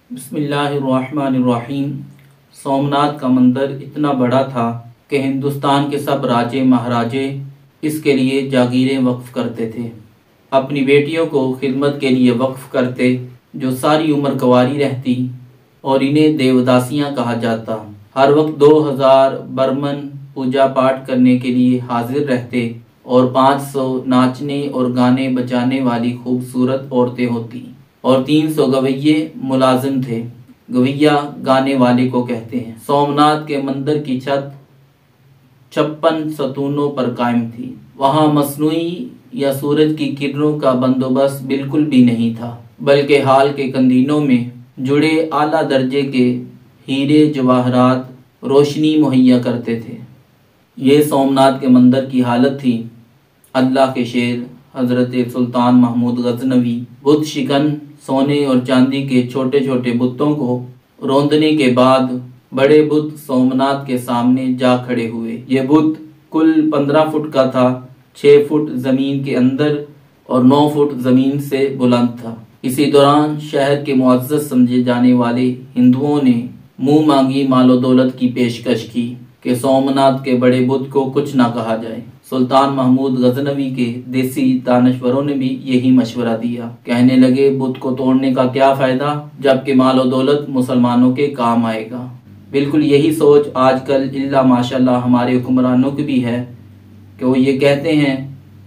बिस्मिल्लाहिर्रहमानिर्रहीम। सोमनाथ का मंदिर इतना बड़ा था कि हिंदुस्तान के सब राजे महाराजे इसके लिए जागीरें वक्फ करते थे, अपनी बेटियों को खिदमत के लिए वक्फ करते, जो सारी उम्र कुंवारी रहती, और इन्हें देवदासियां कहा जाता। हर वक्त 2000 बर्मन पूजा पाठ करने के लिए हाजिर रहते और 500 नाचने और गाने बजाने वाली खूबसूरत औरतें होती और 300 गवैये मुलाजिम थे। गवैया गाने वाले को कहते हैं। सोमनाथ के मंदिर की छत 56 सतूनों पर कायम थी। वहाँ मसनूई या सूरज की किरणों का बंदोबस्त बिल्कुल भी नहीं था, बल्कि हाल के कंदीलों में जुड़े आला दर्जे के हीरे जवाहरात रोशनी मुहैया करते थे। ये सोमनाथ के मंदिर की हालत थी। अल्लाह के शेर हज़रत सुल्तान महमूद गजनवी बुत शिकन सोने और चांदी के छोटे छोटे बुतों को रौंदने के बाद बड़े बुत सोमनाथ के सामने जा खड़े हुए। ये बुत कुल 15 फुट का था, 6 फुट जमीन के अंदर और 9 फुट जमीन से बुलंद था। इसी दौरान शहर के मुअज़्ज़ज़ समझे जाने वाले हिंदुओं ने मुंह मांगी मालो दौलत की पेशकश की कि सोमनाथ के बड़े बुत को कुछ ना कहा जाए। सुल्तान महमूद गजनवी के देसी दानश्वरों ने भी यही मशवरा दिया। कहने लगे, बुत को तोड़ने का क्या फायदा, जबकि मालो दौलत मुसलमानों के काम आएगा। बिल्कुल यही सोच आजकल इल्ला माशाल्लाह हमारे हुक्मरानों की भी है कि वो ये कहते हैं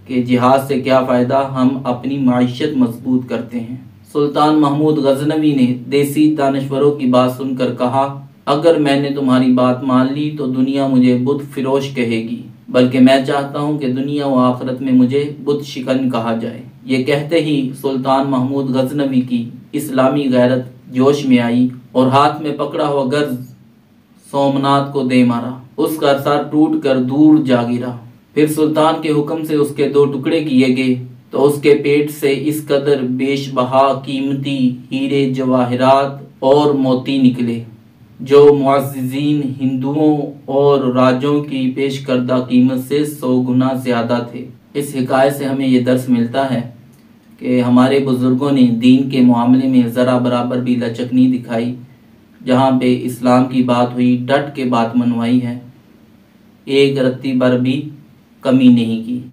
कि जिहाद से क्या फ़ायदा, हम अपनी माइशत मजबूत करते हैं। सुल्तान महमूद गजनवी ने देसी दानश्वरों की बात सुनकर कहा, अगर मैंने तुम्हारी बात मान ली तो दुनिया मुझे बुत फिरोश कहेगी, बल्कि मैं चाहता हूँ कि दुनिया व आखिरत में मुझे बुत शिकन कहा जाए। ये कहते ही सुल्तान महमूद गजनवी की इस्लामी गैरत जोश में आई और हाथ में पकड़ा हुआ गर्ज सोमनाथ को दे मारा। उसका सर टूट कर दूर जा गिरा। फिर सुल्तान के हुक्म से उसके 2 टुकड़े किए गए तो उसके पेट से इस कदर बेशबहा कीमती हीरे जवाहरात और मोती निकले जो मुअज़्ज़िज़ीन हिंदुओं और राजों की पेश करदा कीमत से 100 गुना ज़्यादा थे। इस हिकायत से हमें ये दर्स मिलता है कि हमारे बुज़ुर्गों ने दीन के मामले में ज़रा बराबर भी लचक नहीं दिखाई। जहाँ पे इस्लाम की बात हुई, डट के बात मनवाई है, एक रत्ती भर भी कमी नहीं की।